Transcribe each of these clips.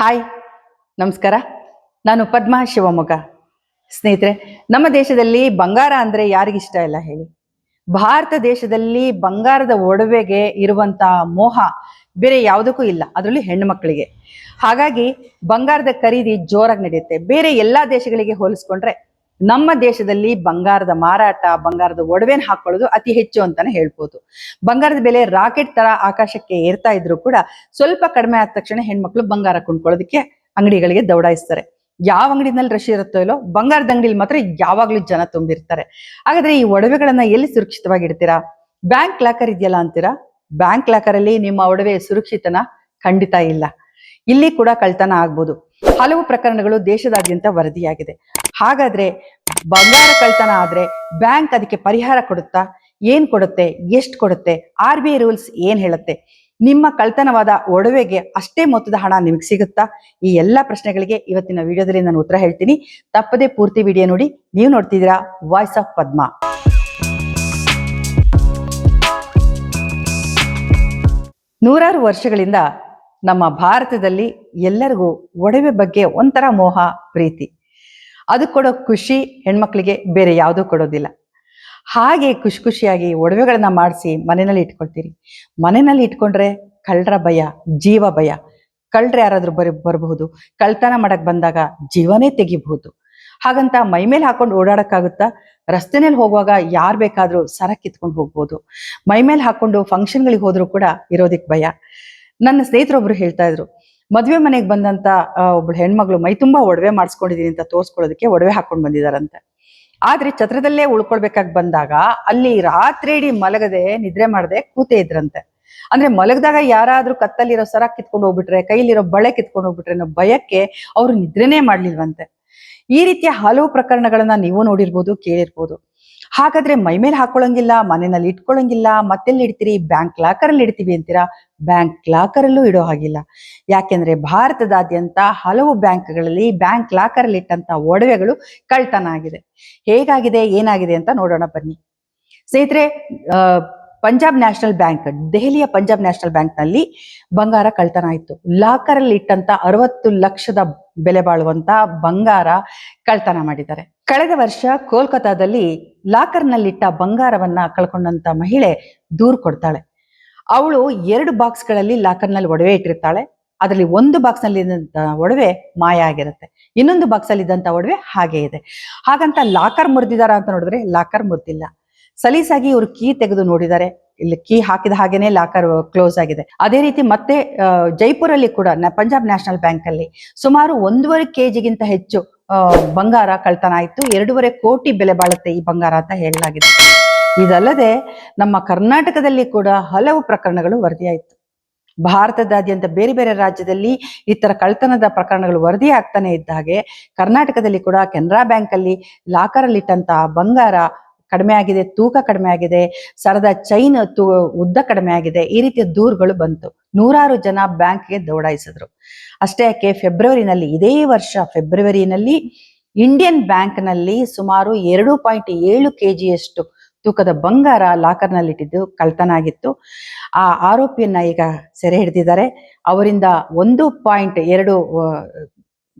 Hi, ನಮಸ್ಕಾರ. ನಾನು ಪದ್ಮಾ ಶಿವಮೊಗ್ಗ. ಸ್ನೇಹಿತರೆ, ನಮ್ಮ ದೇಶದಲ್ಲಿ ಬಂಗಾರ ಅಂದರೆ ಯಾರಿಗಿಷ್ಟ ಇಲ್ಲ ಹೇಳಿ? ಭಾರತ ದೇಶದಲ್ಲಿ ಬಂಗಾರದ ಒಡವೆಗೆ ಇರುವಂತಹ ಮೋಹ ಬೇರೆ ಯಾವುದಕ್ಕೂ ಇಲ್ಲ, ಅದರಲ್ಲಿ ಹೆಣ್ಣು ಮಕ್ಕಳಿಗೆ. ಹಾಗಾಗಿ ಬಂಗಾರದ ಖರೀದಿ ಜೋರಾಗಿ ನಡೆಯುತ್ತೆ. ಬೇರೆ ಎಲ್ಲ ದೇಶಗಳಿಗೆ ಹೋಲಿಸ್ಕೊಂಡ್ರೆ ನಮ್ಮ ದೇಶದಲ್ಲಿ ಬಂಗಾರದ ಮಾರಾಟ, ಬಂಗಾರದ ಒಡವೆನ ಹಾಕೊಳ್ಳೋದು ಅತಿ ಹೆಚ್ಚು ಅಂತಾನೆ ಹೇಳ್ಬೋದು. ಬಂಗಾರದ ಬೆಲೆ ರಾಕೆಟ್ ತರ ಆಕಾಶಕ್ಕೆ ಏರ್ತಾ ಇದ್ರು ಕೂಡ ಸ್ವಲ್ಪ ಕಡಿಮೆ ಆದ ತಕ್ಷಣ ಹೆಣ್ಮಕ್ಳು ಬಂಗಾರ ಕೊಂಡ್ಕೊಳ್ಳೋದಕ್ಕೆ ಅಂಗಡಿಗಳಿಗೆ ದೌಡಾಯಿಸ್ತಾರೆ. ಯಾವ ಅಂಗಡಿನಲ್ಲಿ ರಶ್ ಇರುತ್ತೋ ಇಲ್ಲೋ, ಬಂಗಾರದ ಅಂಗಡಿಲಿ ಮಾತ್ರ ಯಾವಾಗ್ಲೂ ಜನ ತುಂಬಿರ್ತಾರೆ. ಹಾಗಾದ್ರೆ ಈ ಒಡವೆಗಳನ್ನ ಎಲ್ಲಿ ಸುರಕ್ಷಿತವಾಗಿ ಇಡ್ತೀರಾ? ಬ್ಯಾಂಕ್ ಲಾಕರ್ ಇದೆಯಲ್ಲ ಅಂತೀರಾ? ಬ್ಯಾಂಕ್ ಲಾಕರ್ ಅಲ್ಲಿ ನಿಮ್ಮ ಒಡವೆ ಸುರಕ್ಷಿತನ? ಖಂಡಿತ ಇಲ್ಲ. ಇಲ್ಲಿ ಕೂಡ ಕಳ್ತನ ಆಗ್ಬೋದು. ಹಲವು ಪ್ರಕರಣಗಳು ದೇಶದಾದ್ಯಂತ ವರದಿಯಾಗಿದೆ. ಹಾಗಾದ್ರೆ ಬಂಗಾರ ಕಳ್ತನ ಆದ್ರೆ ಬ್ಯಾಂಕ್ ಅದಕ್ಕೆ ಪರಿಹಾರ ಕೊಡುತ್ತಾ? ಏನ್ ಕೊಡುತ್ತೆ? ಎಷ್ಟು ಕೊಡುತ್ತೆ? RBI ರೂಲ್ಸ್ ಏನ್ ಹೇಳುತ್ತೆ? ನಿಮ್ಮ ಕಳ್ತನವಾದ ಒಡವೆಗೆ ಅಷ್ಟೇ ಮೊತ್ತದ ಹಣ ನಿಮಗೆ ಸಿಗುತ್ತಾ? ಈ ಎಲ್ಲ ಪ್ರಶ್ನೆಗಳಿಗೆ ಇವತ್ತಿನ ವಿಡಿಯೋದಲ್ಲಿ ನಾನು ಉತ್ತರ ಹೇಳ್ತೀನಿ. ತಪ್ಪದೇ ಪೂರ್ತಿ ವಿಡಿಯೋ ನೋಡಿ. ನೀವು ನೋಡ್ತಿದ್ದೀರಾ ವಾಯ್ಸ್ ಆಫ್ ಪದ್ಮಾ. ನೂರಾರು ವರ್ಷಗಳಿಂದ ನಮ್ಮ ಭಾರತದಲ್ಲಿ ಎಲ್ಲರಿಗೂ ಒಡವೆ ಬಗ್ಗೆ ಒಂಥರ ಮೋಹ, ಪ್ರೀತಿ. ಅದು ಕೊಡೋ ಖುಷಿ ಹೆಣ್ಮಕ್ಳಿಗೆ ಬೇರೆ ಯಾವುದೂ ಕೊಡೋದಿಲ್ಲ. ಹಾಗೆ ಖುಷಿ ಖುಷಿಯಾಗಿ ಒಡವೆಗಳನ್ನ ಮಾಡಿಸಿ ಮನೆಯಲ್ಲಿ ಇಟ್ಕೊಳ್ತೀರಿ. ಮನೆಯಲ್ಲಿ ಇಟ್ಕೊಂಡ್ರೆ ಕಳ್ಳರ ಭಯ, ಜೀವ ಭಯ. ಕಳ್ಳರು ಯಾರಾದ್ರೂ ಬರಬಹುದು, ಕಳ್ತನ ಮಾಡಕ್ ಬಂದಾಗ ಜೀವನೇ ತೆಗಿಬಹುದು. ಹಾಗಂತ ಮೈ ಮೇಲೆ ಹಾಕೊಂಡು ಓಡಾಡಕ್ಕಾಗುತ್ತಾ? ರಸ್ತೆನಲ್ಲಿ ಹೋಗುವಾಗ ಯಾರು ಬೇಕಾದ್ರೂ ಸರ ಕಿತ್ಕೊಂಡು ಹೋಗ್ಬೋದು. ಮೈ ಮೇಲೆ ಹಾಕೊಂಡು ಫಂಕ್ಷನ್ಗಳಿಗೆ ಹೋದ್ರೂ ಕೂಡ ಇರೋದಿಕ್ ಭಯ. ನನ್ನ ಸ್ನೇಹಿತರೊಬ್ರು ಹೇಳ್ತಾ ಇದ್ರು, ಮದ್ವೆ ಮನೆಗೆ ಬಂದಂತ ಒಬ್ಳು ಹೆಣ್ಮಗಳು ಮೈ ತುಂಬಾ ಒಡವೆ ಮಾಡಿಸ್ಕೊಂಡಿದೀನಿ ಅಂತ ತೋರ್ಸ್ಕೊಳ್ಳೋದಕ್ಕೆ ಒಡವೆ ಹಾಕೊಂಡು ಬಂದಿದಾರಂತೆ. ಆದ್ರೆ ಛತ್ರದಲ್ಲೇ ಉಳ್ಕೊಳ್ಬೇಕಾಗಿ ಬಂದಾಗ ಅಲ್ಲಿ ರಾತ್ರಿ ಇಡೀ ಮಲಗದೆ ನಿದ್ರೆ ಮಾಡದೆ ಕೂತೇ ಇದ್ರಂತೆ. ಅಂದ್ರೆ ಮಲಗದಾಗ ಯಾರಾದ್ರೂ ಕತ್ತಲ್ಲಿರೋ ಸರ ಕಿತ್ಕೊಂಡು ಹೋಗ್ಬಿಟ್ರೆ, ಕೈಲಿರೋ ಬಳೆ ಕಿತ್ಕೊಂಡು ಹೋಗ್ಬಿಟ್ರೆ ಅನ್ನೋ ಭಯಕ್ಕೆ ಅವ್ರು ನಿದ್ರೆನೇ ಮಾಡ್ಲಿಲ್ವಂತೆ. ಈ ರೀತಿಯ ಹಲವು ಪ್ರಕರಣಗಳನ್ನ ನೀವು ನೋಡಿರ್ಬೋದು, ಕೇಳಿರ್ಬೋದು. ಹಾಗಾದ್ರೆ ಮೈ ಮೇಲೆ ಹಾಕೊಳ್ಳಂಗಿಲ್ಲ, ಮನೆಯಲ್ಲಿ ಇಟ್ಕೊಳ್ಳಂಗಿಲ್ಲ, ಮತ್ತೆಲ್ಲಿ ಇಡ್ತೀರಿ? ಬ್ಯಾಂಕ್ ಲಾಕರ್ ಅಲ್ಲಿ ಇಡ್ತೀವಿ ಅಂತೀರಾ? ಬ್ಯಾಂಕ್ ಲಾಕರ್ ಅಲ್ಲೂ ಇಡೋ ಹಾಗಿಲ್ಲ. ಯಾಕೆಂದ್ರೆ ಭಾರತದಾದ್ಯಂತ ಹಲವು ಬ್ಯಾಂಕ್ಗಳಲ್ಲಿ ಬ್ಯಾಂಕ್ ಲಾಕರ್ ಅಲ್ಲಿ ಇಟ್ಟಂತ ಒಡವೆಗಳು ಕಳ್ತನ ಆಗಿದೆ. ಹೇಗಾಗಿದೆ, ಏನಾಗಿದೆ ಅಂತ ನೋಡೋಣ ಬನ್ನಿ. ಸ್ನೇಹಿತರೆ, ಪಂಜಾಬ್ ನ್ಯಾಷನಲ್ ಬ್ಯಾಂಕ್, ದೆಹಲಿಯ ಪಂಜಾಬ್ ನ್ಯಾಷನಲ್ ಬ್ಯಾಂಕ್ ನಲ್ಲಿ ಬಂಗಾರ ಕಳ್ತನ ಆಯ್ತು. ಲಾಕರ್ ಅಲ್ಲಿ ಇಟ್ಟಂತ 60 ಲಕ್ಷದ ಬೆಲೆ ಬಾಳುವಂತ ಬಂಗಾರ ಕಳ್ತನ ಮಾಡಿದ್ದಾರೆ. ಕಳೆದ ವರ್ಷ ಕೋಲ್ಕತಾದಲ್ಲಿ ಲಾಕರ್ ನಲ್ಲಿಟ್ಟ ಬಂಗಾರವನ್ನ ಕಳ್ಕೊಂಡಂತ ಮಹಿಳೆ ದೂರು ಕೊಡ್ತಾಳೆ. ಅವಳು 2 ಬಾಕ್ಸ್ಗಳಲ್ಲಿ ಲಾಕರ್ ನಲ್ಲಿ ಒಡವೆ ಇಟ್ಟಿರ್ತಾಳೆ. ಅದರಲ್ಲಿ ಒಂದು ಬಾಕ್ಸ್ ನಲ್ಲಿ ಇದ್ದಂತ ಒಡವೆ ಮಾಯ ಆಗಿರುತ್ತೆ, ಇನ್ನೊಂದು ಬಾಕ್ಸ್ ಅಲ್ಲಿ ಇದ್ದಂತ ಒಡವೆ ಹಾಗೆ ಇದೆ. ಹಾಗಂತ ಲಾಕರ್ ಮುರಿದಿದಾರ ಅಂತ ನೋಡಿದ್ರೆ ಲಾಕರ್ ಮುರಿದಿಲ್ಲ. ಸಲೀಸಾಗಿ ಇವರು ಕೀ ತೆಗೆದು ನೋಡಿದ್ದಾರೆ, ಇಲ್ಲಿ ಕೀ ಹಾಕಿದ ಹಾಗೇನೆ ಲಾಕರ್ ಕ್ಲೋಸ್ ಆಗಿದೆ. ಅದೇ ರೀತಿ ಮತ್ತೆ ಜೈಪುರಲ್ಲಿ ಕೂಡ ಪಂಜಾಬ್ ನ್ಯಾಷನಲ್ ಬ್ಯಾಂಕ್ ಅಲ್ಲಿ ಸುಮಾರು 1.5 kg ಹೆಚ್ಚು ಬಂಗಾರ ಕಳ್ತನ ಆಯ್ತು. 2.5 ಕೋಟಿ ಬೆಲೆ ಬಾಳುತ್ತೆ ಈ ಬಂಗಾರ ಅಂತ ಹೇಳಲಾಗಿದೆ. ಇದಲ್ಲದೆ ನಮ್ಮ ಕರ್ನಾಟಕದಲ್ಲಿ ಕೂಡ ಹಲವು ಪ್ರಕರಣಗಳು ವರದಿಯಾಯಿತು. ಭಾರತದಾದ್ಯಂತ ಬೇರೆ ಬೇರೆ ರಾಜ್ಯದಲ್ಲಿ ಈ ತರ ಕಳ್ತನದ ಪ್ರಕರಣಗಳು ವರದಿ ಆಗ್ತಾನೆ ಇದ್ದ ಹಾಗೆ ಕರ್ನಾಟಕದಲ್ಲಿ ಕೂಡ ಕೆನರಾ ಬ್ಯಾಂಕ್ ಅಲ್ಲಿ ಲಾಕರ್ ಅಲ್ಲಿ ಇಟ್ಟಂತಹ ಬಂಗಾರ ಕಡಿಮೆ ಆಗಿದೆ, ತೂಕ ಕಡಿಮೆ ಆಗಿದೆ, ಸರದ ಚೈನ್ ಉದ್ದ ಕಡಿಮೆ ಆಗಿದೆ, ಈ ರೀತಿಯ ದೂರುಗಳು ಬಂತು. ನೂರಾರು ಜನ ಬ್ಯಾಂಕ್ಗೆ ದೌಡಾಯಿಸಿದ್ರು. ಅಷ್ಟೇ ಯಾಕೆ, ಇದೇ ವರ್ಷ ಫೆಬ್ರವರಿನಲ್ಲಿ ಇಂಡಿಯನ್ ಬ್ಯಾಂಕ್ ನಲ್ಲಿ ಸುಮಾರು 2.7 kg ತೂಕದ ಬಂಗಾರ ಲಾಕರ್ ನಲ್ಲಿ ಇಟ್ಟಿದ್ದು ಕಳ್ತನ ಆಗಿತ್ತು. ಆ ಆರೋಪಿಯನ್ನ ಈಗ ಸೆರೆ ಹಿಡಿದಿದ್ದಾರೆ. ಅವರಿಂದ 1.2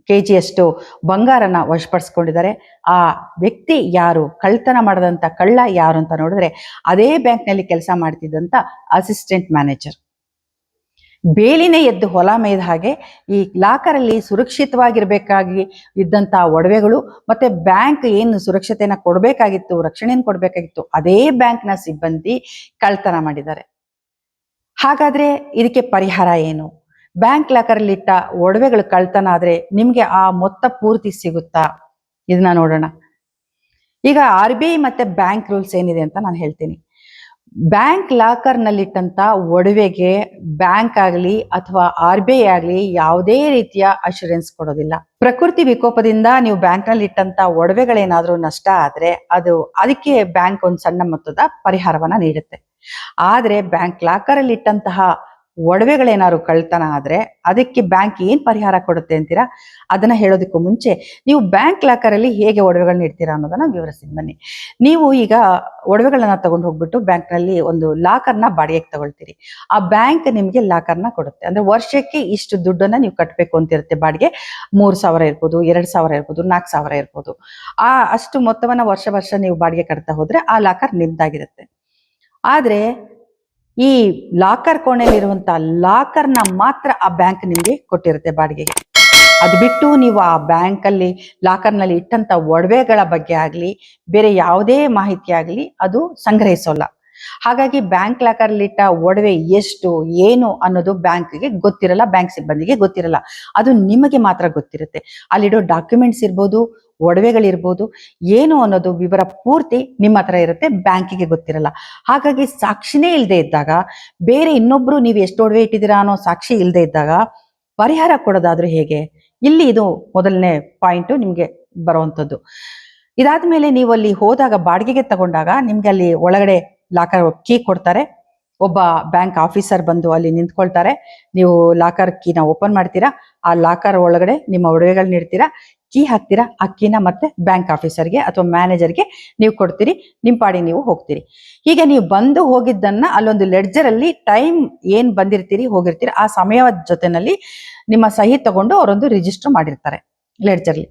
kg ಬಂಗಾರನ ವಶಪಡಿಸ್ಕೊಂಡಿದ್ದಾರೆ. ಆ ವ್ಯಕ್ತಿ ಯಾರು, ಕಳ್ತನ ಮಾಡದಂತ ಕಳ್ಳ ಯಾರು ಅಂತ ನೋಡಿದ್ರೆ ಅದೇ ಬ್ಯಾಂಕ್ ನಲ್ಲಿ ಕೆಲಸ ಮಾಡ್ತಿದ್ದಂತ ಅಸಿಸ್ಟೆಂಟ್ ಮ್ಯಾನೇಜರ್. ಬೇಲಿನೇ ಎದ್ದು ಹೊಲ ಮೇಯ್ದ ಹಾಗೆ ಈ ಲಾಕರ್ ಅಲ್ಲಿ ಸುರಕ್ಷಿತವಾಗಿರ್ಬೇಕಾಗಿ ಇದ್ದಂತ ಒಡವೆಗಳು ಮತ್ತೆ ಬ್ಯಾಂಕ್ ಏನು ಸುರಕ್ಷತೆಯನ್ನ ಕೊಡ್ಬೇಕಾಗಿತ್ತು, ರಕ್ಷಣೆಯನ್ನು ಕೊಡ್ಬೇಕಾಗಿತ್ತು, ಅದೇ ಬ್ಯಾಂಕ್ ನ ಸಿಬ್ಬಂದಿ ಕಳ್ತನ ಮಾಡಿದ್ದಾರೆ. ಹಾಗಾದ್ರೆ ಇದಕ್ಕೆ ಪರಿಹಾರ ಏನು? ಬ್ಯಾಂಕ್ ಲಾಕರ್ ಅಲ್ಲಿ ಇಟ್ಟ ಒಡವೆಗಳು ಕಳ್ತನ ಆದ್ರೆ ನಿಮ್ಗೆ ಆ ಮೊತ್ತ ಪೂರ್ತಿ ಸಿಗುತ್ತಾ? ಇದನ್ನ ನೋಡೋಣ. ಈಗ RBI ಮತ್ತೆ ಬ್ಯಾಂಕ್ ರೂಲ್ಸ್ ಏನಿದೆ ಅಂತ ನಾನು ಹೇಳ್ತೀನಿ. ಬ್ಯಾಂಕ್ ಲಾಕರ್ ನಲ್ಲಿಟ್ಟಂತ ಒಡವೆಗೆ ಬ್ಯಾಂಕ್ ಆಗ್ಲಿ ಅಥವಾ RBI ಆಗ್ಲಿ ಯಾವುದೇ ರೀತಿಯ ಅಶ್ಯೂರೆನ್ಸ್ ಕೊಡೋದಿಲ್ಲ. ಪ್ರಕೃತಿ ವಿಕೋಪದಿಂದ ನೀವು ಬ್ಯಾಂಕ್ ನಲ್ಲಿ ಇಟ್ಟಂತ ಒಡವೆಗಳೇನಾದ್ರೂ ನಷ್ಟ ಆದ್ರೆ ಅದಕ್ಕೆ ಬ್ಯಾಂಕ್ ಒಂದು ಸಣ್ಣ ಮೊತ್ತದ ಪರಿಹಾರವನ್ನ ನೀಡುತ್ತೆ. ಆದ್ರೆ ಬ್ಯಾಂಕ್ ಲಾಕರ್ ಅಲ್ಲಿ ಇಟ್ಟಂತಹ ಒಡವೆಗಳೇನಾದ್ರು ಕಳ್ತನ ಆದ್ರೆ ಅದಕ್ಕೆ ಬ್ಯಾಂಕ್ ಏನ್ ಪರಿಹಾರ ಕೊಡುತ್ತೆ ಅಂತೀರಾ? ಅದನ್ನ ಹೇಳೋದಕ್ಕೂ ಮುಂಚೆ ನೀವು ಬ್ಯಾಂಕ್ ಲಾಕರ್ ಅಲ್ಲಿ ಹೇಗೆ ಒಡವೆಗಳನ್ನ ಇಡ್ತೀರಾ ಅನ್ನೋದನ್ನ ವಿವರಿಸ್ತೀನಿ ಬನ್ನಿ. ನೀವು ಈಗ ಒಡವೆಗಳನ್ನ ತಗೊಂಡು ಹೋಗ್ಬಿಟ್ಟು ಬ್ಯಾಂಕ್ ನಲ್ಲಿ ಒಂದು ಲಾಕರ್ನ ಬಾಡಿಗೆಗೆ ತಗೊಳ್ತೀರಿ. ಆ ಬ್ಯಾಂಕ್ ನಿಮ್ಗೆ ಲಾಕರ್ನ ಕೊಡುತ್ತೆ. ಅಂದ್ರೆ ವರ್ಷಕ್ಕೆ ಇಷ್ಟು ದುಡ್ಡನ್ನ ನೀವು ಕಟ್ಟಬೇಕು ಅಂತ ಇರುತ್ತೆ ಬಾಡಿಗೆ. 3,000 ಇರ್ಬೋದು, 2,000 ಇರ್ಬೋದು, 4,000 ಇರ್ಬೋದು. ಅಷ್ಟು ಮೊತ್ತವನ್ನ ವರ್ಷ ನೀವು ಬಾಡಿಗೆ ಕಟ್ತಾ ಹೋದ್ರೆ ಆ ಲಾಕರ್ ನಿಮ್ದಾಗಿರುತ್ತೆ. ಆದ್ರೆ ಈ ಲಾಕರ್ ಕೋಣೆಯಲ್ಲಿರುವಂತ ಲಾಕರ್ನ ಮಾತ್ರ ಆ ಬ್ಯಾಂಕ್ ನಿಮ್ಗೆ ಕೊಟ್ಟಿರುತ್ತೆ ಬಾಡಿಗೆಗೆ. ಅದು ಬಿಟ್ಟು ನೀವು ಆ ಬ್ಯಾಂಕ್ ಅಲ್ಲಿ ಲಾಕರ್ನಲ್ಲಿ ಇಟ್ಟಂತ ಒಡವೆಗಳ ಬಗ್ಗೆ ಆಗ್ಲಿ, ಬೇರೆ ಯಾವುದೇ ಮಾಹಿತಿ ಆಗ್ಲಿ ಅದು ಸಂಗ್ರಹಿಸೋಲ್ಲ. ಹಾಗಾಗಿ ಬ್ಯಾಂಕ್ ಲಾಕರ್ ಅಲ್ಲಿ ಇಟ್ಟ ಒಡವೆ ಎಷ್ಟು ಏನು ಅನ್ನೋದು ಬ್ಯಾಂಕ್ಗೆ ಗೊತ್ತಿರಲ್ಲ, ಬ್ಯಾಂಕ್ ಸಿಬ್ಬಂದಿಗೆ ಗೊತ್ತಿರಲ್ಲ. ಅದು ನಿಮಗೆ ಮಾತ್ರ ಗೊತ್ತಿರುತ್ತೆ. ಅಲ್ಲಿಡೋ ಡಾಕ್ಯುಮೆಂಟ್ಸ್ ಇರ್ಬೋದು, ಒಡವೆಗಳಿರ್ಬೋದು, ಏನು ಅನ್ನೋದು ವಿವರ ಪೂರ್ತಿ ನಿಮ್ಮ ಹತ್ರ ಇರುತ್ತೆ, ಬ್ಯಾಂಕಿಗೆ ಗೊತ್ತಿರಲ್ಲ. ಹಾಗಾಗಿ ಸಾಕ್ಷಿನೇ ಇಲ್ಲದೆ ಇದ್ದಾಗ, ಬೇರೆ ಇನ್ನೊಬ್ರು ನೀವು ಎಷ್ಟು ಒಡವೆ ಇಟ್ಟಿದ್ದೀರಾ ಅನ್ನೋ ಸಾಕ್ಷಿ ಇಲ್ಲದೆ ಇದ್ದಾಗ ಪರಿಹಾರ ಕೊಡೋದಾದ್ರೂ ಹೇಗೆ? ಇಲ್ಲಿ ಇದು ಮೊದಲನೇ ಪಾಯಿಂಟ್ ನಿಮ್ಗೆ ಬರುವಂತದ್ದು. ಇದಾದ್ಮೇಲೆ ನೀವು ಅಲ್ಲಿ ಹೋದಾಗ, ಬಾಡಿಗೆಗೆ ತಗೊಂಡಾಗ ನಿಮ್ಗೆ ಅಲ್ಲಿ ಒಳಗಡೆ ಲಾಕರ್ ಕೀ ಕೊಡ್ತಾರೆ. ಒಬ್ಬ ಬ್ಯಾಂಕ್ ಆಫೀಸರ್ ಬಂದು ಅಲ್ಲಿ ನಿಂತ್ಕೊಳ್ತಾರೆ. ನೀವು ಲಾಕರ್ ಕೀನ ಓಪನ್ ಮಾಡ್ತೀರಾ, ಆ ಲಾಕರ್ ಒಳಗಡೆ ನಿಮ್ಮ ಒಡವೆಗಳನ್ನ ಇಡ್ತೀರಾ, ಕೀ ಹಾಕ್ತೀರಾ, ಆ ಕೀನ ಮತ್ತೆ ಬ್ಯಾಂಕ್ ಆಫೀಸರ್ಗೆ ಅಥವಾ ಮ್ಯಾನೇಜರ್ಗೆ ನೀವು ಕೊಡ್ತೀರಿ. ನಿಮ್ಮ ಪಾಡಿ ನೀವು ಹೋಗ್ತೀರಿ. ಹೀಗೆ ನೀವು ಬಂದು ಹೋಗಿದ್ದನ್ನ ಅಲ್ಲೊಂದು ಲೆಡ್ಜರ್ ಅಲ್ಲಿ ಟೈಮ್ ಏನ್ ಬಂದಿರ್ತೀರಿ ಹೋಗಿರ್ತೀರಿ ಆ ಸಮಯದ ಜೊತೆನಲ್ಲಿ ನಿಮ್ಮ ಸಹಿ ತಗೊಂಡು ಅವರೊಂದು ರಿಜಿಸ್ಟರ್ ಮಾಡಿರ್ತಾರೆ ಲೆಡ್ಜರ್ಲಿ.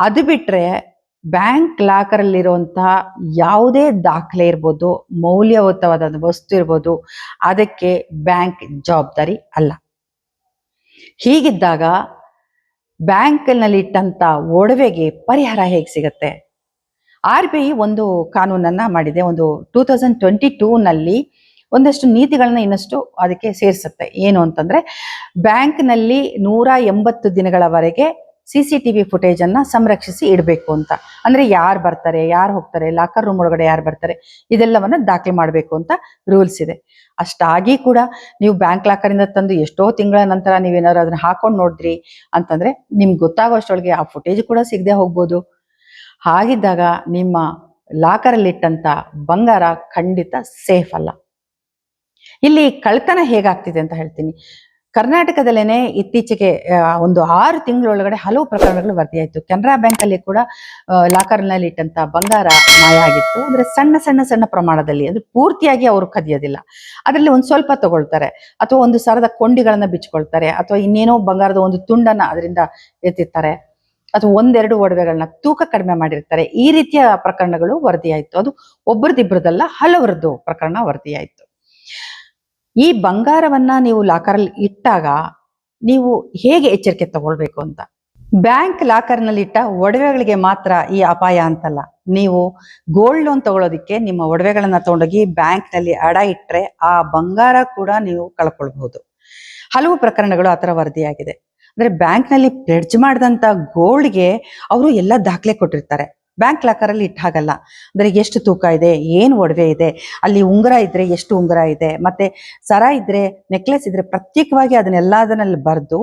ಅದು ಬಿಟ್ರೆ ಬ್ಯಾಂಕ್ ಲಾಕರ್ ಅಲ್ಲಿರುವಂತಹ ಯಾವುದೇ ದಾಖಲೆ ಇರ್ಬೋದು, ಮೌಲ್ಯಯುತವಾದ ವಸ್ತು ಇರ್ಬೋದು, ಅದಕ್ಕೆ ಬ್ಯಾಂಕ್ ಜವಾಬ್ದಾರಿ ಅಲ್ಲ. ಹೀಗಿದ್ದಾಗ ಬ್ಯಾಂಕ್ನಲ್ಲಿ ಇಟ್ಟಂತ ಒಡವೆಗೆ ಪರಿಹಾರ ಹೇಗೆ ಸಿಗತ್ತೆ? RBI ಒಂದು ಕಾನೂನನ್ನ ಮಾಡಿದೆ. ಒಂದು 2022 ನಲ್ಲಿ ಒಂದಷ್ಟು ನೀತಿಗಳನ್ನ ಇನ್ನಷ್ಟು ಅದಕ್ಕೆ ಸೇರಿಸುತ್ತೆ. ಏನು ಅಂತಂದ್ರೆ, ಬ್ಯಾಂಕ್ನಲ್ಲಿ 180 ದಿನಗಳವರೆಗೆ CCTV ಫುಟೇಜ್ ಅನ್ನ ಸಂರಕ್ಷಿಸಿ ಇಡಬೇಕು ಅಂತ. ಅಂದ್ರೆ ಯಾರು ಬರ್ತಾರೆ, ಯಾರು ಹೋಗ್ತಾರೆ, ಲಾಕರ್ ರೂಮ್ ಒಳಗಡೆ ಯಾರು ಬರ್ತಾರೆ, ಇದೆಲ್ಲವನ್ನ ದಾಖಲೆ ಮಾಡಬೇಕು ಅಂತ ರೂಲ್ಸ್ ಇದೆ. ಅಷ್ಟಾಗಿ ಕೂಡ ನೀವು ಬ್ಯಾಂಕ್ ಲಾಕರ್ ಇಂದ ತಂದು ಎಷ್ಟೋ ತಿಂಗಳ ನಂತರ ನೀವೇನಾದ್ರು ಅದನ್ನ ಹಾಕೊಂಡು ನೋಡಿದ್ರಿ ಅಂತಂದ್ರೆ ನಿಮ್ಗೆ ಗೊತ್ತಾಗೋಷ್ಟೊಳಗೆ ಆ ಫುಟೇಜ್ ಕೂಡ ಸಿಗದೆ ಹೋಗ್ಬೋದು. ಹಾಗಿದ್ದಾಗ ನಿಮ್ಮ ಲಾಕರ್ ಅಲ್ಲಿ ಇಟ್ಟಂತ ಬಂಗಾರ ಖಂಡಿತ ಸೇಫ್ ಅಲ್ಲ. ಇಲ್ಲಿ ಕಳ್ತನ ಹೇಗಾಗ್ತಿದೆ ಅಂತ ಹೇಳ್ತೀನಿ. ಕರ್ನಾಟಕದಲ್ಲೇನೆ ಇತ್ತೀಚೆಗೆ ಒಂದು 6 ತಿಂಗಳೊಳಗಡೆ ಹಲವು ಪ್ರಕರಣಗಳು ವರದಿಯಾಯಿತು. ಕೆನರಾ ಬ್ಯಾಂಕ್ ಅಲ್ಲಿ ಕೂಡ ಲಾಕರ್ ನಲ್ಲಿ ಇಟ್ಟಂತ ಬಂಗಾರ ಮಾಯ ಆಗಿತ್ತು. ಅಂದ್ರೆ ಸಣ್ಣ ಪ್ರಮಾಣದಲ್ಲಿ, ಅಂದ್ರೆ ಪೂರ್ತಿಯಾಗಿ ಅವರು ಕದಿಯೋದಿಲ್ಲ. ಅದರಲ್ಲಿ ಒಂದು ಸ್ವಲ್ಪ ತಗೊಳ್ತಾರೆ, ಅಥವಾ ಒಂದು ಸರದ ಕೊಂಡಿಗಳನ್ನ ಬಿಚ್ಕೊಳ್ತಾರೆ, ಅಥವಾ ಇನ್ನೇನೋ ಬಂಗಾರದ ಒಂದು ತುಂಡನ್ನ ಅದರಿಂದ ಎತ್ತಿರ್ತಾರೆ, ಅಥವಾ ಒಂದೆರಡು ಒಡವೆಗಳನ್ನ ತೂಕ ಕಡಿಮೆ ಮಾಡಿರ್ತಾರೆ. ಈ ರೀತಿಯ ಪ್ರಕರಣಗಳು ವರದಿಯಾಯಿತು. ಅದು ಒಬ್ಬರದಿಬ್ಬರದಲ್ಲ, ಹಲವರದ್ದು ಪ್ರಕರಣ ವರದಿಯಾಯಿತು. ಈ ಬಂಗಾರವನ್ನ ನೀವು ಲಾಕರಲ್ಲಿ ಇಟ್ಟಾಗ ನೀವು ಹೇಗೆ ಎಚ್ಚರಿಕೆ ತಗೊಳ್ಬೇಕು ಅಂತ. ಬ್ಯಾಂಕ್ ಲಾಕರ್ನಲ್ಲಿ ಇಟ್ಟ ಒಡವೆಗಳಿಗೆ ಮಾತ್ರ ಈ ಅಪಾಯ ಅಂತಲ್ಲ. ನೀವು ಗೋಲ್ಡ್ ಲೋನ್ ತಗೊಳ್ಳೋದಿಕ್ಕೆ ನಿಮ್ಮ ಒಡವೆಗಳನ್ನ ತಗೊಂಡೋಗಿ ಬ್ಯಾಂಕ್ ನಲ್ಲಿ ಅಡ ಇಟ್ರೆ ಆ ಬಂಗಾರ ಕೂಡ ನೀವು ಕಳ್ಕೊಳ್ಬಹುದು. ಹಲವು ಪ್ರಕರಣಗಳು ಆತರ ವರದಿಯಾಗಿದೆ. ಅಂದ್ರೆ ಬ್ಯಾಂಕ್ ನಲ್ಲಿ ಪ್ಲೆಡ್ಜ್ ಮಾಡಿದಂತ ಗೋಲ್ಡ್ಗೆ ಅವರು ಎಲ್ಲ ದಾಖಲೆ ಕೊಟ್ಟಿರ್ತಾರೆ. ಬ್ಯಾಂಕ್ ಲಾಕರ್ ಅಲ್ಲಿ ಇಟ್ಟ ಹಾಗಲ್ಲ. ಅಂದ್ರೆ ಎಷ್ಟು ತೂಕ ಇದೆ, ಏನು ಒಡವೆ ಇದೆ, ಅಲ್ಲಿ ಉಂಗುರ ಇದ್ರೆ ಎಷ್ಟು ಉಂಗುರ ಇದೆ, ಮತ್ತೆ ಸರ ಇದ್ರೆ, ನೆಕ್ಲೆಸ್ ಇದ್ರೆ ಪ್ರತ್ಯೇಕವಾಗಿ ಅದನ್ನೆಲ್ಲದನ್ನಲ್ಲಿ ಬರೆದು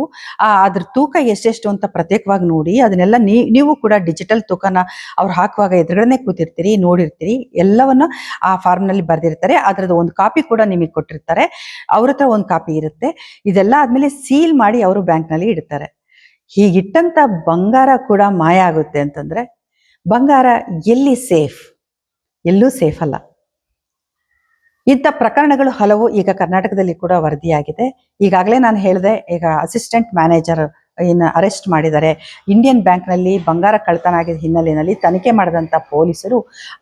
ಅದ್ರ ತೂಕ ಎಷ್ಟೆಷ್ಟು ಅಂತ ಪ್ರತ್ಯೇಕವಾಗಿ ನೋಡಿ, ಅದನ್ನೆಲ್ಲ ನೀವು ಕೂಡ ಡಿಜಿಟಲ್ ತೂಕನ ಅವ್ರು ಹಾಕುವಾಗ ಎದುರುಗಡೆ ಕೂತಿರ್ತೀರಿ, ನೋಡಿರ್ತೀರಿ. ಎಲ್ಲವನ್ನು ಆ ಫಾರ್ಮ್ ನಲ್ಲಿ ಬರ್ದಿರ್ತಾರೆ. ಅದ್ರದ್ದು ಒಂದು ಕಾಪಿ ಕೂಡ ನಿಮಗೆ ಕೊಟ್ಟಿರ್ತಾರೆ. ಅವ್ರ ಹತ್ರ ಒಂದು ಕಾಪಿ ಇರುತ್ತೆ. ಇದೆಲ್ಲ ಆದ್ಮೇಲೆ ಸೀಲ್ ಮಾಡಿ ಅವರು ಬ್ಯಾಂಕ್ ನಲ್ಲಿ ಇಡ್ತಾರೆ. ಹೀಗಿಟ್ಟಂತ ಬಂಗಾರ ಕೂಡ ಮಾಯ ಆಗುತ್ತೆ ಅಂತಂದ್ರೆ ಬಂಗಾರ ಎಲ್ಲಿ ಸೇಫ್? ಎಲ್ಲೂ ಸೇಫ್ ಅಲ್ಲ. ಇಂಥ ಪ್ರಕರಣಗಳು ಹಲವು ಈಗ ಕರ್ನಾಟಕದಲ್ಲಿ ಕೂಡ ವರದಿಯಾಗಿದೆ. ಈಗಾಗಲೇ ನಾನು ಹೇಳಿದೆ, ಈಗ ಅಸಿಸ್ಟೆಂಟ್ ಮ್ಯಾನೇಜರ್ ಅರೆಸ್ಟ್ ಮಾಡಿದ್ದಾರೆ. ಇಂಡಿಯನ್ ಬ್ಯಾಂಕ್ ನಲ್ಲಿ ಬಂಗಾರ ಕಳ್ತನ ಆಗಿದ್ದ ಹಿನ್ನೆಲೆಯಲ್ಲಿ ತನಿಖೆ ಮಾಡಿದಂತ ಪೊಲೀಸರು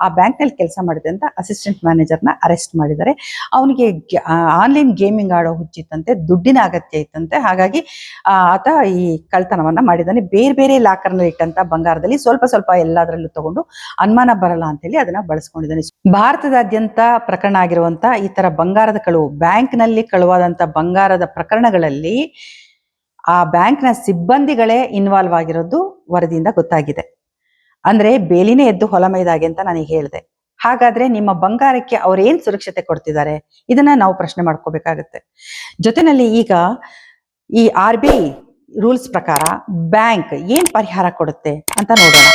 ಆ ಬ್ಯಾಂಕ್ ನಲ್ಲಿ ಕೆಲಸ ಮಾಡಿದಂತ ಅಸಿಸ್ಟೆಂಟ್ ಮ್ಯಾನೇಜರ್ನ ಅರೆಸ್ಟ್ ಮಾಡಿದ್ದಾರೆ. ಅವನಿಗೆ ಆನ್ಲೈನ್ ಗೇಮಿಂಗ್ ಆಡೋ ಹುಚ್ಚಿತ್ತಂತೆ, ದುಡ್ಡಿನ ಅಗತ್ಯ ಇತ್ತಂತೆ. ಹಾಗಾಗಿ ಆತ ಈ ಕಳ್ತನವನ್ನ ಮಾಡಿದ್ದಾನೆ. ಬೇರೆ ಲಾಕರ್ ನಲ್ಲಿ ಇಟ್ಟಂತ ಬಂಗಾರದಲ್ಲಿ ಸ್ವಲ್ಪ ಎಲ್ಲದರಲ್ಲೂ ತಗೊಂಡು ಅನುಮಾನ ಬರಲ್ಲ ಅಂತ ಹೇಳಿ ಅದನ್ನ ಬಳಸ್ಕೊಂಡಿದ್ದಾನೆ. ಭಾರತದಾದ್ಯಂತ ಪ್ರಕರಣ ಆಗಿರುವಂತ ಈ ತರ ಬಂಗಾರದ ಕಳುವು, ಬ್ಯಾಂಕ್ ನಲ್ಲಿ ಕಳುವಾದಂತ ಬಂಗಾರದ ಪ್ರಕರಣಗಳಲ್ಲಿ ಆ ಬ್ಯಾಂಕ್ನ ಸಿಬ್ಬಂದಿಗಳೇ ಇನ್ವಾಲ್ವ್ ಆಗಿರೋದು ವರದಿಯಿಂದ ಗೊತ್ತಾಗಿದೆ. ಅಂದ್ರೆ ಬೇಲಿನೇ ಎದ್ದು ಹೊಲ ಮೈದಾಗೆ ಅಂತ ನನಗೆ ಹೇಳಿದೆ. ಹಾಗಾದ್ರೆ ನಿಮ್ಮ ಬಂಗಾರಕ್ಕೆ ಅವ್ರು ಏನ್ ಸುರಕ್ಷತೆ ಕೊಡ್ತಿದ್ದಾರೆ? ಇದನ್ನ ನಾವು ಪ್ರಶ್ನೆ ಮಾಡ್ಕೋಬೇಕಾಗತ್ತೆ. ಜೊತೆನಲ್ಲಿ ಈಗ ಈ RBI ರೂಲ್ಸ್ ಪ್ರಕಾರ ಬ್ಯಾಂಕ್ ಏನ್ ಪರಿಹಾರ ಕೊಡುತ್ತೆ ಅಂತ ನೋಡೋಣ.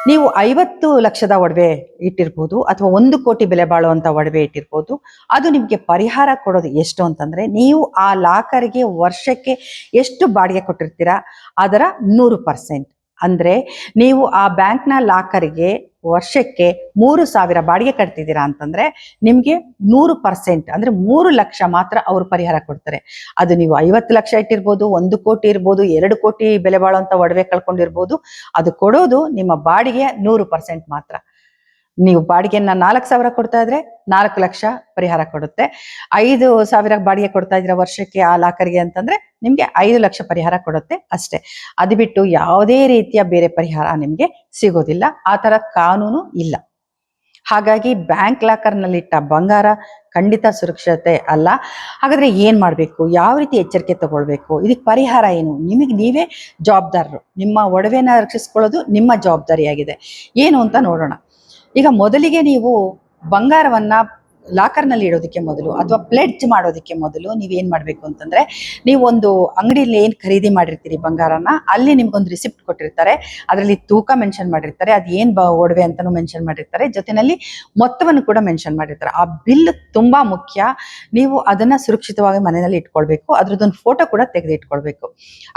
ನೀವು 50 ಲಕ್ಷದ ಒಡವೆ ಇಟ್ಟಿರ್ಬೋದು ಅಥವಾ 1 ಕೋಟಿ ಬೆಲೆ ಬಾಳುವಂತ ಒಡವೆ ಇಟ್ಟಿರ್ಬೋದು. ಅದು ನಿಮ್ಗೆ ಪರಿಹಾರ ಕೊಡೋದು ಎಷ್ಟು ಅಂತಂದ್ರೆ, ನೀವು ಆ ಲಾಕರ್ಗೆ ವರ್ಷಕ್ಕೆ ಎಷ್ಟು ಬಾಡಿಗೆ ಕೊಟ್ಟಿರ್ತೀರಾ ಅದರ 100%. ಅಂದ್ರೆ ನೀವು ಆ ಬ್ಯಾಂಕ್ನ ಲಾಕರ್ಗೆ ವರ್ಷಕ್ಕೆ 3,000 ಬಾಡಿಗೆ ಕಟ್ತಿದ್ದೀರಾ ಅಂತಂದ್ರೆ ನಿಮ್ಗೆ 100% ಅಂದ್ರೆ 3 ಲಕ್ಷ ಮಾತ್ರ ಅವರು ಪರಿಹಾರ ಕೊಡ್ತಾರೆ. ಅದು ನೀವು 50 ಲಕ್ಷ ಇಟ್ಟಿರ್ಬೋದು, 1 ಕೋಟಿ ಇರ್ಬೋದು, 2 ಕೋಟಿ ಬೆಲೆ ಬಾಳುವಂತ ಒಡವೆ ಕಳ್ಕೊಂಡಿರ್ಬೋದು. ಅದು ಕೊಡೋದು ನಿಮ್ಮ ಬಾಡಿಗೆಯ 100% ಮಾತ್ರ. ನೀವು ಬಾಡಿಗೆಯನ್ನ 4,000 ಕೊಡ್ತಾ ಇದ್ರೆ 4 ಲಕ್ಷ ಪರಿಹಾರ ಕೊಡುತ್ತೆ. 5,000 ಬಾಡಿಗೆ ಕೊಡ್ತಾ ಇದ್ರೆ ವರ್ಷಕ್ಕೆ ಆ ಲಾಕರ್ಗೆ ಅಂತಂದ್ರೆ ನಿಮ್ಗೆ 5 ಲಕ್ಷ ಪರಿಹಾರ ಕೊಡುತ್ತೆ ಅಷ್ಟೇ. ಅದು ಬಿಟ್ಟು ಯಾವುದೇ ರೀತಿಯ ಬೇರೆ ಪರಿಹಾರ ನಿಮ್ಗೆ ಸಿಗೋದಿಲ್ಲ. ಆ ತರ ಕಾನೂನು ಇಲ್ಲ. ಹಾಗಾಗಿ ಬ್ಯಾಂಕ್ ಲಾಕರ್ನಲ್ಲಿಟ್ಟ ಬಂಗಾರ ಖಂಡಿತ ಸುರಕ್ಷತೆ ಅಲ್ಲ. ಹಾಗಾದ್ರೆ ಏನ್ ಮಾಡ್ಬೇಕು, ಯಾವ ರೀತಿ ಎಚ್ಚರಿಕೆ ತಗೊಳ್ಬೇಕು, ಇದಕ್ಕೆ ಪರಿಹಾರ ಏನು? ನಿಮಗೆ ನೀವೇ ಜವಾಬ್ದಾರರು. ನಿಮ್ಮ ಒಡವೆನ ರಕ್ಷಿಸ್ಕೊಳ್ಳೋದು ನಿಮ್ಮ ಜವಾಬ್ದಾರಿಯಾಗಿದೆ. ಏನು ಅಂತ ನೋಡೋಣ. ಈಗ ಮೊದಲಿಗೆ ನೀವು ಬಂಗಾರವನ್ನ ಲಾಕರ್ನಲ್ಲಿ ಇಡೋದಕ್ಕೆ ಮೊದಲು ಅಥವಾ ಪ್ಲೆಡ್ಜ್ ಮಾಡೋದಕ್ಕೆ ಮೊದಲು ನೀವೇನ್ ಮಾಡ್ಬೇಕು ಅಂತಂದ್ರೆ, ನೀವೊಂದು ಅಂಗಡಿಯಲ್ಲಿ ಏನ್ ಖರೀದಿ ಮಾಡಿರ್ತೀರಿ ಬಂಗಾರನ, ಅಲ್ಲಿ ನಿಮ್ಗೊಂದು ರಿಸಿಪ್ಟ್ ಕೊಟ್ಟಿರ್ತಾರೆ. ಅದರಲ್ಲಿ ತೂಕ ಮೆನ್ಷನ್ ಮಾಡಿರ್ತಾರೆ, ಅದ್ ಏನ್ ಒಡವೆ ಅಂತಾನು ಮೆನ್ಷನ್ ಮಾಡಿರ್ತಾರೆ, ಜೊತೆನಲ್ಲಿ ಮೊತ್ತವನ್ನು ಕೂಡ ಮೆನ್ಷನ್ ಮಾಡಿರ್ತಾರೆ. ಆ ಬಿಲ್ ತುಂಬಾ ಮುಖ್ಯ. ನೀವು ಅದನ್ನ ಸುರಕ್ಷಿತವಾಗಿ ಮನೆಯಲ್ಲಿ ಇಟ್ಕೊಳ್ಬೇಕು. ಅದ್ರದ್ದೊಂದು ಫೋಟೋ ಕೂಡ ತೆಗೆದು ಇಟ್ಕೊಳ್ಬೇಕು.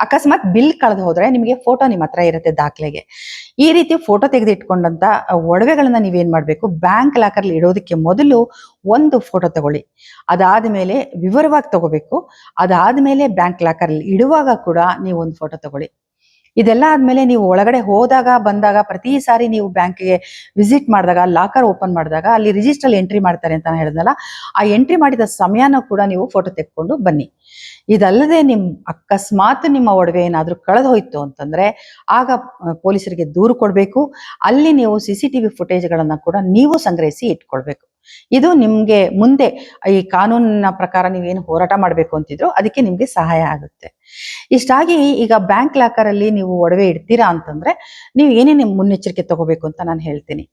ಅಕಸ್ಮಾತ್ ಬಿಲ್ ಕಳೆದು ಹೋದ್ರೆ ನಿಮಗೆ ಫೋಟೋ ನಿಮ್ಮ ಹತ್ರ ಇರುತ್ತೆ ದಾಖಲೆಗೆ. ಈ ರೀತಿ ಫೋಟೋ ತೆಗೆದು ಇಟ್ಕೊಂಡಂತ ಒಡವೆಗಳನ್ನ ನೀವೇನ್ ಮಾಡ್ಬೇಕು, ಬ್ಯಾಂಕ್ ಲಾಕರ್ಲಿ ಇಡೋದಕ್ಕೆ ಮೊದಲು ಒಂದು ಫೋಟೋ ತಗೊಳ್ಳಿ. ಅದಾದ್ಮೇಲೆ ವಿವರವಾಗಿ ತಗೋಬೇಕು. ಅದಾದ್ಮೇಲೆ ಬ್ಯಾಂಕ್ ಲಾಕರ್ ಇಡುವಾಗ ಕೂಡ ನೀವು ಒಂದು ಫೋಟೋ ತಗೊಳ್ಳಿ. ಇದೆಲ್ಲ ಆದ್ಮೇಲೆ ನೀವು ಒಳಗಡೆ ಹೋದಾಗ ಬಂದಾಗ ಪ್ರತಿ ಸಾರಿ ನೀವು ಬ್ಯಾಂಕ್ಗೆ ವಿಸಿಟ್ ಮಾಡಿದಾಗ, ಲಾಕರ್ ಓಪನ್ ಮಾಡಿದಾಗ ಅಲ್ಲಿ ರಿಜಿಸ್ಟರ್ ಎಂಟ್ರಿ ಮಾಡ್ತಾರೆ ಅಂತ ಹೇಳಿದ್ನಲ್ಲ, ಆ ಎಂಟ್ರಿ ಮಾಡಿದ ಸಮಯನೂ ಕೂಡ ನೀವು ಫೋಟೋ ತೆಗೆದುಕೊಂಡು ಬನ್ನಿ. ಇದಲ್ಲದೆ ಅಕಸ್ಮಾತ್ ನಿಮ್ಮ ಒಡವೆ ಏನಾದ್ರೂ ಕಳೆದು ಹೋಯ್ತು ಅಂತಂದ್ರೆ ಆಗ ಪೊಲೀಸರಿಗೆ ದೂರು ಕೊಡ್ಬೇಕು. ಅಲ್ಲಿ ನೀವು CCTV ಫುಟೇಜ್ಗಳನ್ನ ಕೂಡ ನೀವು ಸಂಗ್ರಹಿಸಿ ಇಟ್ಕೊಳ್ಬೇಕು. ಇದು ನಿಮ್ಗೆ ಮುಂದೆ ಈ ಕಾನೂನಿನ ಪ್ರಕಾರ ನೀವೇನು ಹೋರಾಟ ಮಾಡ್ಬೇಕು ಅಂತಿದ್ರು ಅದಕ್ಕೆ ನಿಮ್ಗೆ ಸಹಾಯ ಆಗುತ್ತೆ. ಇಷ್ಟಾಗಿ ಈಗ ಬ್ಯಾಂಕ್ ಲಾಕರ್ ಅಲ್ಲಿ ನೀವು ಒಡವೆ ಇಡ್ತೀರಾ ಅಂತಂದ್ರೆ ನೀವು ಏನೇನು ಮುನ್ನೆಚ್ಚರಿಕೆ ತಗೋಬೇಕು ಅಂತ ನಾನು ಹೇಳ್ತೀನಿ.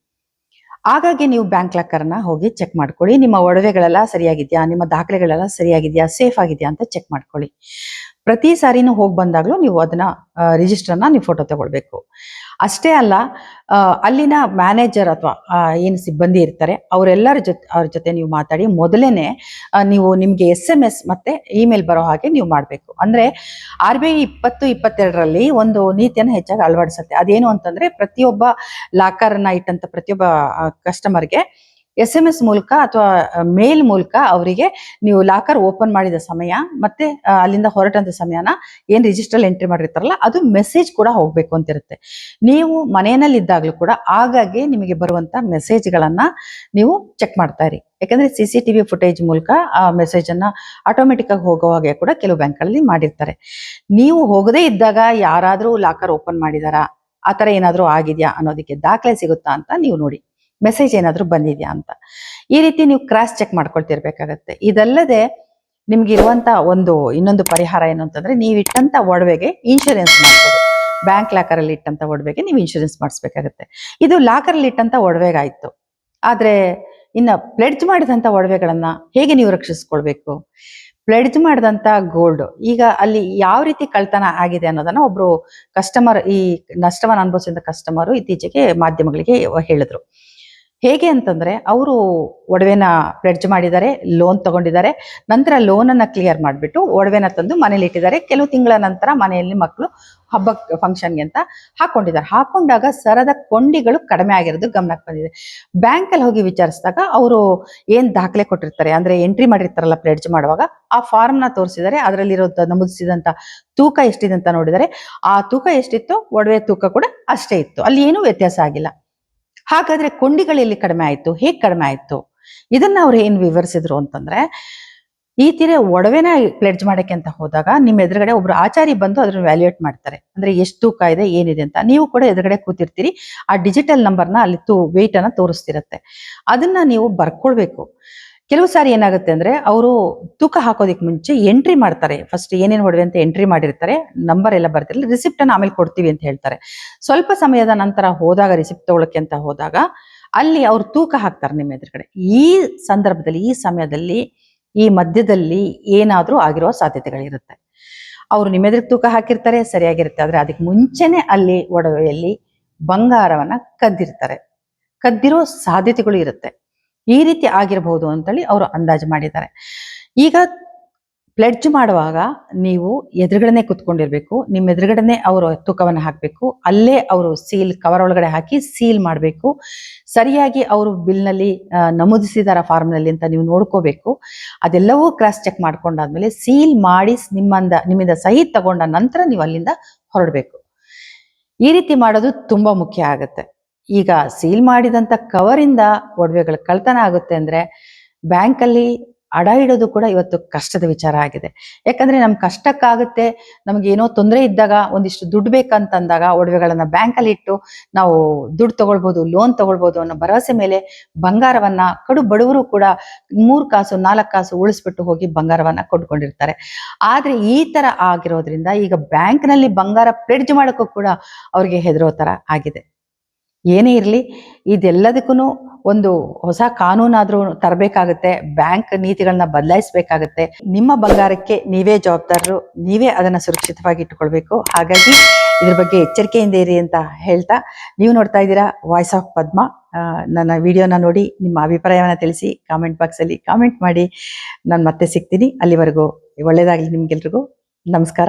ಹಾಗಾಗಿ ನೀವು ಬ್ಯಾಂಕ್ ಲಾಕರ್ನ ಹೋಗಿ ಚೆಕ್ ಮಾಡ್ಕೊಳ್ಳಿ. ನಿಮ್ಮ ಒಡವೆಗಳೆಲ್ಲ ಸರಿಯಾಗಿದ್ಯಾ, ನಿಮ್ಮ ದಾಖಲೆಗಳೆಲ್ಲ ಸರಿಯಾಗಿದ್ಯಾ, ಸೇಫ್ ಆಗಿದ್ಯಾ ಅಂತ ಚೆಕ್ ಮಾಡ್ಕೊಳ್ಳಿ. ಪ್ರತಿ ಸಾರಿನೂ ಹೋಗಿ ಬಂದಾಗ್ಲೂ ನೀವು ಅದನ್ನ ರಿಜಿಸ್ಟರ್ನ ನೀವು ಫೋಟೋ ತಗೊಳ್ಬೇಕು. ಅಷ್ಟೇ ಅಲ್ಲ, ಅಲ್ಲಿನ ಮ್ಯಾನೇಜರ್ ಅಥವಾ ಏನು ಸಿಬ್ಬಂದಿ ಇರ್ತಾರೆ ಅವ್ರ ಜೊತೆ ನೀವು ಮಾತಾಡಿ ಮೊದಲೇನೆ ನೀವು ನಿಮ್ಗೆ SMS ಮತ್ತೆ ಇಮೇಲ್ ಬರೋ ಹಾಗೆ ನೀವು ಮಾಡ್ಬೇಕು. ಅಂದ್ರೆ RBI 2022ರಲ್ಲಿ ಒಂದು ನೀತಿಯನ್ನು ಹೆಚ್ಚಾಗಿ ಅಳವಡಿಸುತ್ತೆ. ಅದೇನು ಅಂತಂದ್ರೆ, ಪ್ರತಿಯೊಬ್ಬ ಲಾಕರ್ನ ಇಟ್ಟಂತ ಪ್ರತಿಯೊಬ್ಬ ಕಸ್ಟಮರ್ಗೆ SMS ಮೂಲಕ ಅಥವಾ ಮೇಲ್ ಮೂಲಕ ಅವರಿಗೆ ನೀವು ಲಾಕರ್ ಓಪನ್ ಮಾಡಿದ ಸಮಯ ಮತ್ತೆ ಅಲ್ಲಿಂದ ಹೊರಟಂತ ಸಮಯನ ಏನ್ ರಿಜಿಸ್ಟರ್ ಎಂಟ್ರಿ ಮಾಡಿರ್ತಾರಲ್ಲ ಅದು ಮೆಸೇಜ್ ಕೂಡ ಹೋಗ್ಬೇಕು ಅಂತಿರುತ್ತೆ. ನೀವು ಮನೆಯಲ್ಲಿ ಇದ್ದಾಗ್ಲೂ ಕೂಡ ಆಗಾಗ್ಗೆ ನಿಮಗೆ ಬರುವಂತ ಮೆಸೇಜ್ಗಳನ್ನ ನೀವು ಚೆಕ್ ಮಾಡ್ತಾ ಇರಿ. ಯಾಕಂದ್ರೆ CCTV ಫುಟೇಜ್ ಮೂಲಕ ಆ ಮೆಸೇಜ್ ಅನ್ನ ಆಟೋಮೆಟಿಕ್ ಆಗಿ ಹೋಗೋ ಹಾಗೆ ಕೂಡ ಕೆಲವು ಬ್ಯಾಂಕ್ಗಳಲ್ಲಿ ಮಾಡಿರ್ತಾರೆ. ನೀವು ಹೋಗದೇ ಇದ್ದಾಗ ಯಾರಾದ್ರೂ ಲಾಕರ್ ಓಪನ್ ಮಾಡಿದಾರಾ, ಆತರ ಏನಾದ್ರೂ ಆಗಿದ್ಯಾ ಅನ್ನೋದಕ್ಕೆ ದಾಖಲೆ ಸಿಗುತ್ತಾ ಅಂತ ನೀವು ನೋಡಿ. ಮೆಸೇಜ್ ಏನಾದ್ರೂ ಬಂದಿದ್ಯಾ ಅಂತ ಈ ರೀತಿ ನೀವು ಕ್ರಾಸ್ ಚೆಕ್ ಮಾಡ್ಕೊಳ್ತಿರ್ಬೇಕಾಗತ್ತೆ. ಇದಲ್ಲದೆ ನಿಮ್ಗೆ ಇರುವಂತ ಇನ್ನೊಂದು ಪರಿಹಾರ ಏನು ಅಂತಂದ್ರೆ, ನೀವು ಇಟ್ಟಂತ ಒಡವೆಗೆ ಇನ್ಶೂರೆನ್ಸ್ ಮಾಡಿಸೋದು. ಬ್ಯಾಂಕ್ ಲಾಕರ್ ಅಲ್ಲಿ ಇಟ್ಟಂತ ಒಡವೆಗೆ ನೀವು ಇನ್ಶೂರೆನ್ಸ್ ಮಾಡಿಸ್ಬೇಕಾಗತ್ತೆ. ಇದು ಲಾಕರ್ ಅಲ್ಲಿ ಇಟ್ಟಂತ ಒಡವೆಗಾಯ್ತು. ಆದ್ರೆ ಇನ್ನ ಪ್ಲೆಡ್ಜ್ ಮಾಡಿದಂತ ಒಡವೆಗಳನ್ನ ಹೇಗೆ ನೀವು ರಕ್ಷಿಸ್ಕೊಳ್ಬೇಕು? ಪ್ಲೆಡ್ಜ್ ಮಾಡಿದಂತ ಗೋಲ್ಡ್ ಈಗ ಅಲ್ಲಿ ಯಾವ ರೀತಿ ಕಳ್ತನ ಆಗಿದೆ ಅನ್ನೋದನ್ನ ಒಬ್ರು ಕಸ್ಟಮರ್, ಈ ನಷ್ಟವನ್ನು ಅನುಭವಿಸಿದ ಕಸ್ಟಮರ್ ಇತ್ತೀಚೆಗೆ ಮಾಧ್ಯಮಗಳಿಗೆ ಹೇಳಿದ್ರು. ಹೇಗೆ ಅಂತಂದ್ರೆ, ಅವರು ಒಡವೆನ ಪ್ಲೆಡ್ಜ್ ಮಾಡಿದ್ದಾರೆ, ಲೋನ್ ತಗೊಂಡಿದ್ದಾರೆ. ನಂತರ ಲೋನನ್ನ ಕ್ಲಿಯರ್ ಮಾಡಿಬಿಟ್ಟು ಒಡವೆನ ತಂದು ಮನೇಲಿ ಇಟ್ಟಿದ್ದಾರೆ. ಕೆಲವು ತಿಂಗಳ ನಂತರ ಮನೆಯಲ್ಲಿ ಮಕ್ಕಳು ಹಬ್ಬಕ್ಕೆ ಫಂಕ್ಷನ್ಗೆ ಅಂತ ಹಾಕೊಂಡಿದ್ದಾರೆ. ಹಾಕೊಂಡಾಗ ಸರದ ಕೊಂಡಿಗಳು ಕಡಿಮೆ ಆಗಿರೋದು ಗಮನಕ್ಕೆ ಬಂದಿದೆ. ಬ್ಯಾಂಕಲ್ಲಿ ಹೋಗಿ ವಿಚಾರಿಸಿದಾಗ ಅವರು ಏನ್ ದಾಖಲೆ ಕೊಟ್ಟಿರ್ತಾರೆ, ಅಂದ್ರೆ ಎಂಟ್ರಿ ಮಾಡಿರ್ತಾರಲ್ಲ ಪ್ಲೆಡ್ಜ್ ಮಾಡುವಾಗ, ಆ ಫಾರ್ಮ್ನ ತೋರಿಸಿದ್ದಾರೆ. ಅದರಲ್ಲಿರೋ ನಮೂದಿಸಿದಂತ ತೂಕ ಎಷ್ಟಿದೆ ಅಂತ ನೋಡಿದರೆ ಆ ತೂಕ ಎಷ್ಟಿತ್ತು, ಒಡವೆ ತೂಕ ಕೂಡ ಅಷ್ಟೇ ಇತ್ತು. ಅಲ್ಲಿ ಏನೂ ವ್ಯತ್ಯಾಸ ಆಗಿಲ್ಲ. ಹಾಗಾದ್ರೆ ಕೊಂಡಿಗಳಲ್ಲಿ ಕಡಿಮೆ ಆಯ್ತು, ಹೇಗ್ ಕಡಿಮೆ ಆಯ್ತು? ಇದನ್ನ ಅವ್ರು ಏನ್ ವಿವರಿಸಿದ್ರು ಅಂತಂದ್ರೆ, ಈ ತೀರ ಒಡವೆನ ಪ್ಲೆಡ್ಜ್ ಮಾಡಕ್ಕೆ ಅಂತ ಹೋದಾಗ ನಿಮ್ಮ ಎದುರುಗಡೆ ಒಬ್ರು ಆಚಾರಿ ಬಂದು ಅದನ್ನ ವ್ಯಾಲ್ಯೂಯೇಟ್ ಮಾಡ್ತಾರೆ. ಅಂದ್ರೆ ಎಷ್ಟು ತೂಕ ಇದೆ, ಏನಿದೆ ಅಂತ. ನೀವು ಕೂಡ ಎದುರುಗಡೆ ಕೂತಿರ್ತೀರಿ. ಆ ಡಿಜಿಟಲ್ ನಂಬರ್ನ ಅಲ್ಲಿ ವೆಯ್ಟ್ ಅನ್ನ ತೋರಿಸ್ತಿರತ್ತೆ. ಅದನ್ನ ನೀವು ಬರ್ಕೊಳ್ಬೇಕು. ಕೆಲವು ಸಾರಿ ಏನಾಗುತ್ತೆ ಅಂದ್ರೆ, ಅವರು ತೂಕ ಹಾಕೋದಿಕ್ ಮುಂಚೆ ಎಂಟ್ರಿ ಮಾಡ್ತಾರೆ. ಫಸ್ಟ್ ಏನೇನು ಒಡವೆ ಅಂತ ಎಂಟ್ರಿ ಮಾಡಿರ್ತಾರೆ, ನಂಬರ್ ಎಲ್ಲ ಬರ್ತಿರಲಿ, ರಿಸಿಪ್ಟ್ ಅನ್ನ ಆಮೇಲೆ ಕೊಡ್ತೀವಿ ಅಂತ ಹೇಳ್ತಾರೆ. ಸ್ವಲ್ಪ ಸಮಯದ ನಂತರ ಹೋದಾಗ, ರಿಸಿಪ್ಟ್ ತಗೊಳಕ್ಕೆ ಅಂತ ಹೋದಾಗ ಅಲ್ಲಿ ಅವ್ರು ತೂಕ ಹಾಕ್ತಾರೆ ನಿಮ್ಮ ಎದುರುಗಡೆ. ಈ ಸಂದರ್ಭದಲ್ಲಿ, ಈ ಸಮಯದಲ್ಲಿ, ಈ ಮಧ್ಯದಲ್ಲಿ ಏನಾದ್ರೂ ಆಗಿರೋ ಸಾಧ್ಯತೆಗಳಿರುತ್ತೆ. ಅವರು ನಿಮ್ಮ ಎದುರಿಗೆ ತೂಕ ಹಾಕಿರ್ತಾರೆ, ಸರಿಯಾಗಿರುತ್ತೆ. ಆದ್ರೆ ಅದಕ್ಕೆ ಮುಂಚೆನೆ ಅಲ್ಲಿ ಒಡವೆಯಲ್ಲಿ ಬಂಗಾರವನ್ನ ಕದ್ದಿರ್ತಾರೆ, ಕದ್ದಿರೋ ಸಾಧ್ಯತೆಗಳು ಇರುತ್ತೆ. ಈ ರೀತಿ ಆಗಿರಬಹುದು ಅಂತೇಳಿ ಅವರು ಅಂದಾಜು ಮಾಡಿದ್ದಾರೆ. ಈಗ ಪ್ಲೆಡ್ಜ್ ಮಾಡುವಾಗ ನೀವು ಎದುರುಗಡೆನೆ ಕುತ್ಕೊಂಡಿರ್ಬೇಕು, ನಿಮ್ಮ ಎದುರುಗಡೆನೆ ಅವರು ತೂಕವನ್ನು ಹಾಕಬೇಕು, ಅಲ್ಲೇ ಅವರು ಸೀಲ್ ಕವರ್ ಒಳಗಡೆ ಹಾಕಿ ಸೀಲ್ ಮಾಡಬೇಕು. ಸರಿಯಾಗಿ ಅವರು ಬಿಲ್ನಲ್ಲಿ ನಮೂದಿಸಿದಾರ ಫಾರ್ಮ್ನಲ್ಲಿ ಅಂತ ನೀವು ನೋಡ್ಕೋಬೇಕು. ಅದೆಲ್ಲವೂ ಕ್ರಾಸ್ ಚೆಕ್ ಮಾಡ್ಕೊಂಡಾದ್ಮೇಲೆ ಸೀಲ್ ಮಾಡಿ ನಿಮ್ಮಿಂದ ಸಹಿ ತಗೊಂಡ ನಂತರ ನೀವು ಅಲ್ಲಿಂದ ಹೊರಡಬೇಕು. ಈ ರೀತಿ ಮಾಡೋದು ತುಂಬಾ ಮುಖ್ಯ ಆಗುತ್ತೆ. ಈಗ ಸೀಲ್ ಮಾಡಿದಂಥ ಕವರಿಂದ ಒಡವೆಗಳ ಕಳ್ತನ ಆಗುತ್ತೆ ಅಂದ್ರೆ ಬ್ಯಾಂಕಲ್ಲಿ ಅಡ ಇಡೋದು ಕೂಡ ಇವತ್ತು ಕಷ್ಟದ ವಿಚಾರ ಆಗಿದೆ. ಯಾಕಂದ್ರೆ ನಮ್ ಕಷ್ಟಕ್ಕಾಗುತ್ತೆ, ನಮ್ಗೆ ಏನೋ ತೊಂದರೆ ಇದ್ದಾಗ ಒಂದಿಷ್ಟು ದುಡ್ಡು ಬೇಕಂತಂದಾಗ ಒಡವೆಗಳನ್ನ ಬ್ಯಾಂಕಲ್ಲಿ ಇಟ್ಟು ನಾವು ದುಡ್ಡು ತಗೊಳ್ಬೋದು, ಲೋನ್ ತಗೊಳ್ಬೋದು ಅನ್ನೋ ಭರವಸೆ ಮೇಲೆ ಬಂಗಾರವನ್ನ ಕಡು ಬಡವರು ಕೂಡ 3 ಕಾಸು 4 ಕಾಸು ಉಳಿಸ್ಬಿಟ್ಟು ಹೋಗಿ ಬಂಗಾರವನ್ನ ಕೊಂಡ್ಕೊಂಡಿರ್ತಾರೆ. ಆದ್ರೆ ಈ ತರ ಆಗಿರೋದ್ರಿಂದ ಈಗ ಬ್ಯಾಂಕ್ನಲ್ಲಿ ಬಂಗಾರ ಪ್ಲೆಡ್ಜ್ ಮಾಡೋಕ್ಕೂ ಕೂಡ ಅವ್ರಿಗೆ ಹೆದರೋ ತರ ಆಗಿದೆ. ಏನೇ ಇರಲಿ, ಇದೆಲ್ಲದಕ್ಕೂ ಒಂದು ಹೊಸ ಕಾನೂನಾದ್ರೂ ತರಬೇಕಾಗುತ್ತೆ, ಬ್ಯಾಂಕ್ ನೀತಿಗಳನ್ನ ಬದಲಾಯಿಸಬೇಕಾಗುತ್ತೆ. ನಿಮ್ಮ ಬಂಗಾರಕ್ಕೆ ನೀವೇ ಜವಾಬ್ದಾರರು, ನೀವೇ ಅದನ್ನ ಸುರಕ್ಷಿತವಾಗಿ ಇಟ್ಟುಕೊಳ್ಬೇಕು. ಹಾಗಾಗಿ ಇದ್ರ ಬಗ್ಗೆ ಎಚ್ಚರಿಕೆಯಿಂದ ಇರಿ ಅಂತ ಹೇಳ್ತಾ, ನೀವು ನೋಡ್ತಾ ಇದ್ದೀರಾ ವಾಯ್ಸ್ ಆಫ್ ಪದ್ಮ. ನನ್ನ ವಿಡಿಯೋನ ನೋಡಿ ನಿಮ್ಮ ಅಭಿಪ್ರಾಯವನ್ನ ತಿಳಿಸಿ, ಕಾಮೆಂಟ್ ಬಾಕ್ಸಲ್ಲಿ ಕಾಮೆಂಟ್ ಮಾಡಿ. ನಾನು ಮತ್ತೆ ಸಿಗ್ತೀನಿ. ಅಲ್ಲಿವರೆಗೂ ಒಳ್ಳೆಯದಾಗಲಿ ನಿಮ್ಗೆಲ್ರಿಗೂ. ನಮಸ್ಕಾರ.